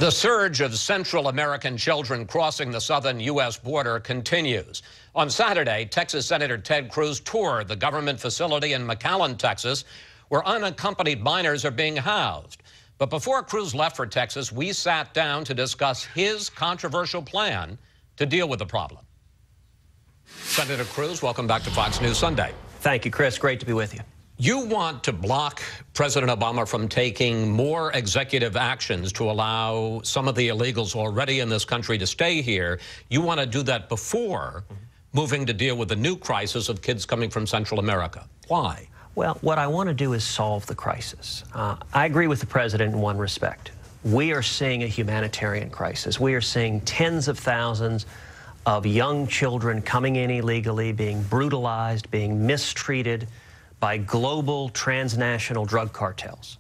The surge of Central American children crossing the southern U.S. border continues. On Saturday, Texas Senator Ted Cruz toured the government facility in McAllen, Texas, where unaccompanied minors are being housed. But before Cruz left for Texas, we sat down to discuss his controversial plan to deal with the problem. Senator Cruz, welcome back to Fox News Sunday. Thank you, Chris. Great to be with you. You want to block President Obama from taking more executive actions to allow some of the illegals already in this country to stay here. You want to do that before moving to deal with the new crisis of kids coming from Central America. Why? Well, what I want to do is solve the crisis. I agree with the president in one respect. We are seeing a humanitarian crisis. We are seeing tens of thousands of young children coming in illegally, being brutalized, being mistreated by global transnational drug cartels.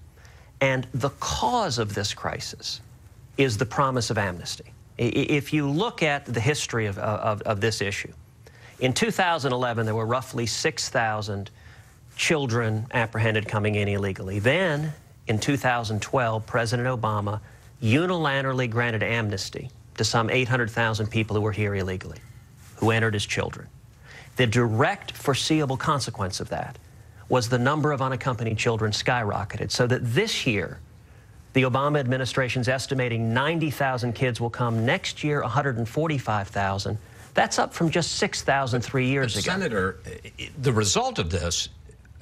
And the cause of this crisis is the promise of amnesty. If you look at the history of this issue, in 2011, there were roughly 6,000 children apprehended coming in illegally. Then, in 2012, President Obama unilaterally granted amnesty to some 800,000 people who were here illegally, who entered as children. The direct foreseeable consequence of that was the number of unaccompanied children skyrocketed, so that this year, the Obama administration's estimating 90,000 kids will come. Next year, 145,000. That's up from just 6,000 3 years ago. Senator, the result of this,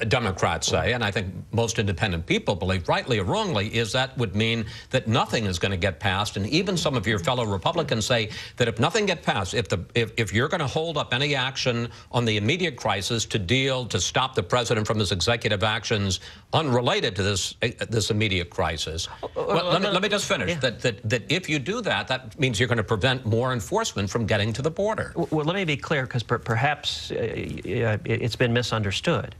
Democrats say, and I think most independent people believe, rightly or wrongly, is that would mean that nothing is going to get passed. And even some of your fellow Republicans say that if nothing gets passed, if you're going to hold up any action on the immediate crisis to stop the president from his executive actions unrelated to this immediate crisis, let me just finish. Yeah. That if you do that, that means you're going to prevent more enforcement from getting to the border. Well, let me be clear, because perhaps it's been misunderstood.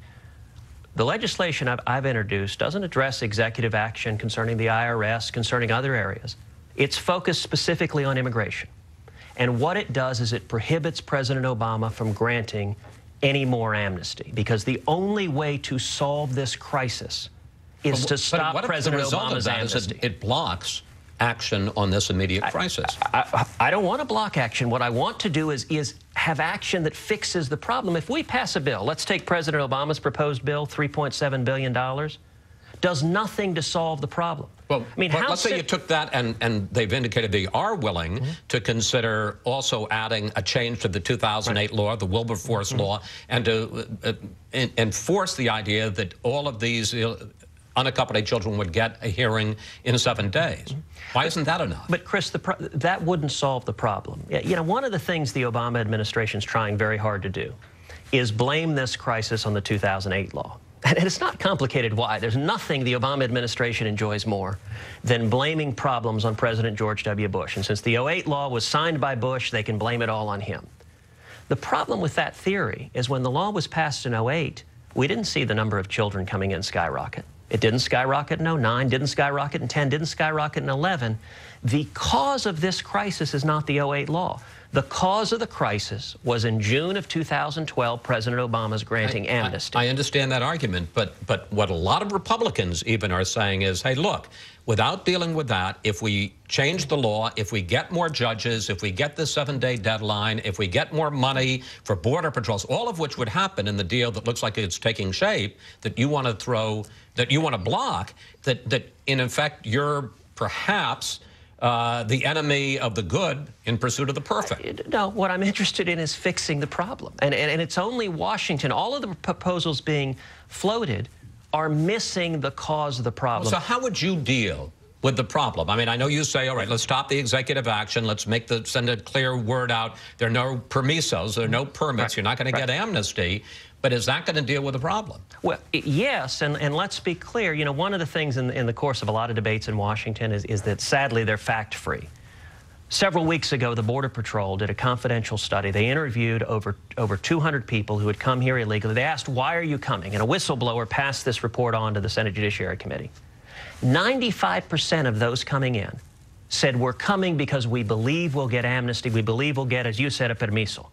The legislation I've introduced doesn't address executive action concerning the IRS, concerning other areas. It's focused specifically on immigration. And what it does is it prohibits President Obama from granting any more amnesty, because the only way to solve this crisis is to stop President Obama's amnesty. It blocks action on this immediate crisis. I don't want to block action. What I want to do is have action that fixes the problem. If we pass a bill, let's take President Obama's proposed bill, $3.7 billion, does nothing to solve the problem. Well, I mean, let's say you took that and they've indicated they are willing to consider also adding a change to the 2008 law, the Wilberforce law, and to enforce the idea that all of these unaccompanied children would get a hearing in 7 days. Why isn't that enough? But, Chris, that wouldn't solve the problem. You know, one of the things the Obama administration is trying very hard to do is blame this crisis on the 2008 law. And it's not complicated why. There's nothing the Obama administration enjoys more than blaming problems on President George W. Bush. And since the 2008 law was signed by Bush, they can blame it all on him. The problem with that theory is when the law was passed in 2008, we didn't see the number of children coming in skyrocket. It didn't skyrocket in 2009, didn't skyrocket in 2010, didn't skyrocket in 2011. The cause of this crisis is not the 2008 law. The cause of the crisis was in June of 2012, President Obama's granting amnesty. I understand that argument, but what a lot of Republicans even are saying is, hey, look, without dealing with that, if we change the law, if we get more judges, if we get the 7-day deadline, if we get more money for border patrols, all of which would happen in the deal that looks like it's taking shape, that you want to throw, that you want to block, that in effect you're perhaps the enemy of the good in pursuit of the perfect. No, what I'm interested in is fixing the problem. And it's only Washington. All of the proposals being floated are missing the cause of the problem. So how would you deal with the problem? I mean, I know you say, all right, let's stop the executive action. Let's send a clear word out. There are no permisos. There are no permits. Right. You're not going to get amnesty. But is that going to deal with the problem? Well, yes, and let's be clear. You know, one of the things in the course of a lot of debates in Washington is that, sadly, they're fact-free. Several weeks ago, the Border Patrol did a confidential study. They interviewed over 200 people who had come here illegally. They asked, why are you coming? And a whistleblower passed this report on to the Senate Judiciary Committee. 95% of those coming in said, we're coming because we believe we'll get amnesty. We believe we'll get, as you said, a permiso.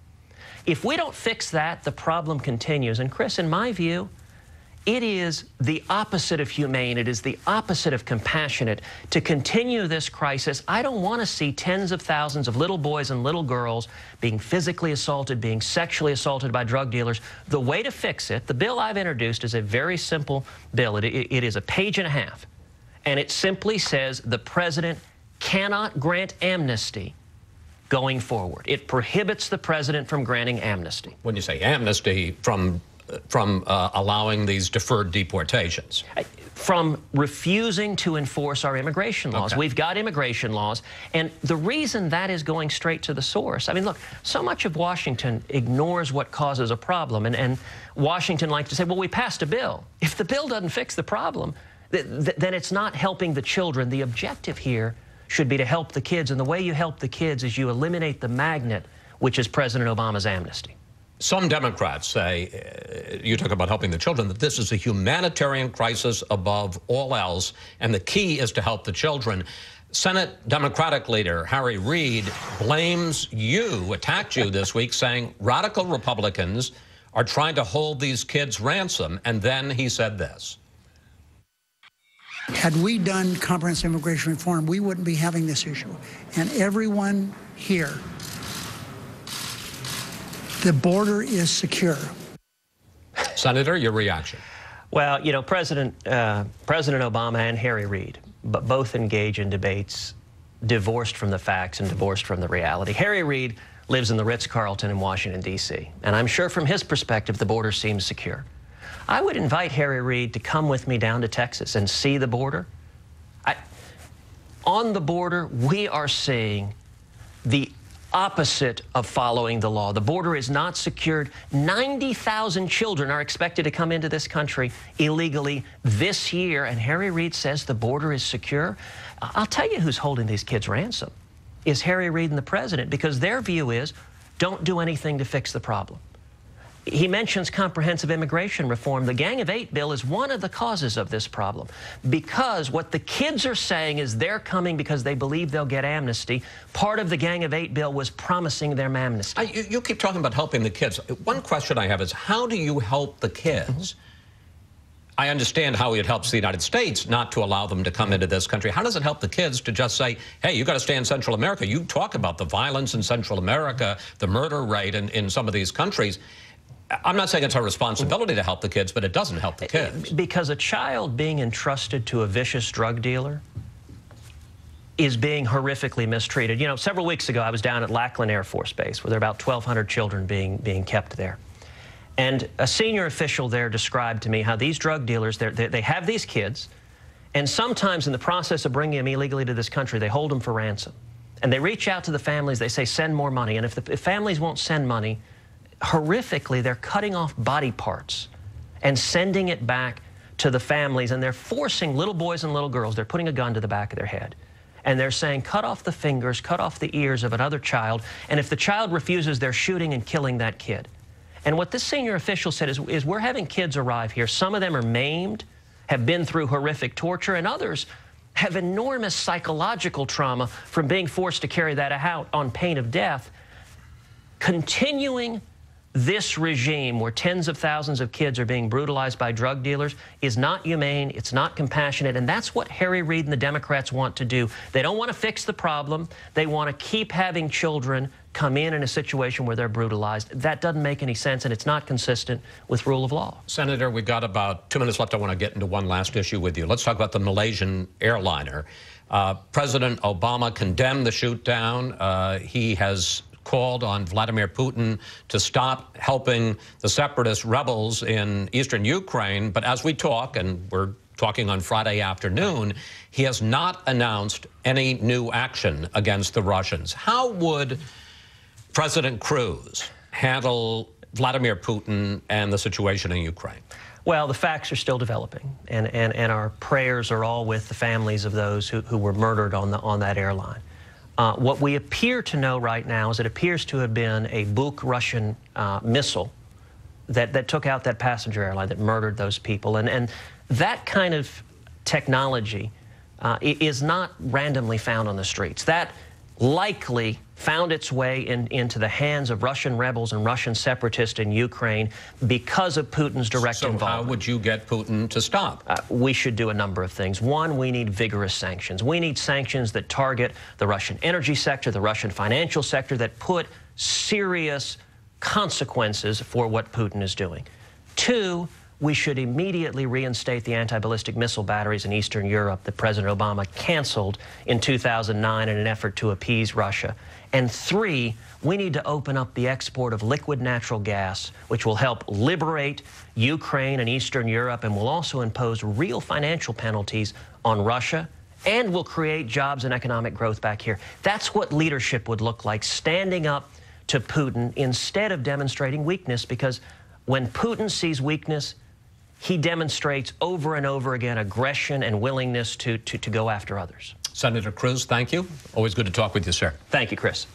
If we don't fix that, the problem continues. And, Chris, in my view, it is the opposite of humane. It is the opposite of compassionate to continue this crisis. I don't want to see tens of thousands of little boys and little girls being physically assaulted, being sexually assaulted by drug dealers. The way to fix it, the bill I've introduced is a very simple bill. It is a page and a half, and it simply says the president cannot grant amnesty going forward. It prohibits the president from granting amnesty. When you say amnesty, from allowing these deferred deportations? From refusing to enforce our immigration laws. Okay. We've got immigration laws, and the reason that is going straight to the source. I mean, look, so much of Washington ignores what causes a problem, and Washington likes to say, well, we passed a bill. If the bill doesn't fix the problem, then it's not helping the children. The objective here should be to help the kids, and the way you help the kids is you eliminate the magnet, which is President Obama's amnesty. Some Democrats say, you talk about helping the children, that this is a humanitarian crisis above all else, and the key is to help the children. Senate Democratic leader Harry Reid blames you, attacked you this week, saying radical Republicans are trying to hold these kids ransom, and then he said this. Had we done comprehensive immigration reform, we wouldn't be having this issue. And everyone here, the border is secure. Senator, your reaction? Well, you know, President Obama and Harry Reid both engage in debates divorced from the facts and divorced from the reality. Harry Reid lives in the Ritz-Carlton in Washington, D.C., and I'm sure from his perspective the border seems secure. I would invite Harry Reid to come with me down to Texas and see the border. On the border, we are seeing the opposite of following the law. The border is not secured. 90,000 children are expected to come into this country illegally this year, and Harry Reid says the border is secure. I'll tell you who's holding these kids ransom is Harry Reid and the president, because their view is don't do anything to fix the problem. He mentions comprehensive immigration reform. The Gang of Eight bill is one of the causes of this problem, because what the kids are saying is they're coming because they believe they'll get amnesty. Part of the Gang of Eight bill was promising them amnesty. You keep talking about helping the kids. One question I have is, how do you help the kids? I understand how it helps the United States not to allow them to come into this country. How does it help the kids to just say, hey, you got to stay in Central America? You talk about the violence in Central America, the murder rate in some of these countries. I'm not saying it's our responsibility to help the kids, but it doesn't help the kids. Because a child being entrusted to a vicious drug dealer is being horrifically mistreated. You know, several weeks ago, I was down at Lackland Air Force Base, where there are about 1,200 children being kept there. And a senior official there described to me how these drug dealers, they have these kids, and sometimes in the process of bringing them illegally to this country, they hold them for ransom. And they reach out to the families, they say, send more money. And if families won't send money, horrifically, they're cutting off body parts and sending it back to the families, and they're forcing little boys and little girls, they're putting a gun to the back of their head, and they're saying, cut off the fingers, cut off the ears of another child, and if the child refuses, they're shooting and killing that kid. And what this senior official said is we're having kids arrive here. Some of them are maimed, have been through horrific torture, and others have enormous psychological trauma from being forced to carry that out on pain of death. Continuing this regime where tens of thousands of kids are being brutalized by drug dealers is not humane, it's not compassionate, and that's what Harry Reid and the Democrats want to do. They don't want to fix the problem. They want to keep having children come in a situation where they're brutalized. That doesn't make any sense, and it's not consistent with rule of law. Senator, we've got about 2 minutes left. I want to get into one last issue with you. Let's talk about the Malaysian airliner. President Obama condemned the shoot down. He has called on Vladimir Putin to stop helping the separatist rebels in eastern Ukraine. But as we talk, and we're talking on Friday afternoon, he has not announced any new action against the Russians. How would President Cruz handle Vladimir Putin and the situation in Ukraine? Well, the facts are still developing, and our prayers are all with the families of those who were murdered on that airline. What we appear to know right now is it appears to have been a Buk Russian missile that took out that passenger airline, that murdered those people. And that kind of technology is not randomly found on the streets. That likely found its way into the hands of Russian rebels and Russian separatists in Ukraine because of Putin's direct involvement. So how would you get Putin to stop? We should do a number of things. One, we need vigorous sanctions. We need sanctions that target the Russian energy sector, the Russian financial sector, that put serious consequences for what Putin is doing. Two, we should immediately reinstate the anti-ballistic missile batteries in Eastern Europe that President Obama canceled in 2009 in an effort to appease Russia. And three, we need to open up the export of liquid natural gas, which will help liberate Ukraine and Eastern Europe and will also impose real financial penalties on Russia and will create jobs and economic growth back here. That's what leadership would look like, standing up to Putin instead of demonstrating weakness, because when Putin sees weakness, he demonstrates over and over again aggression and willingness to go after others. Senator Cruz, thank you. Always good to talk with you, sir. Thank you, Chris.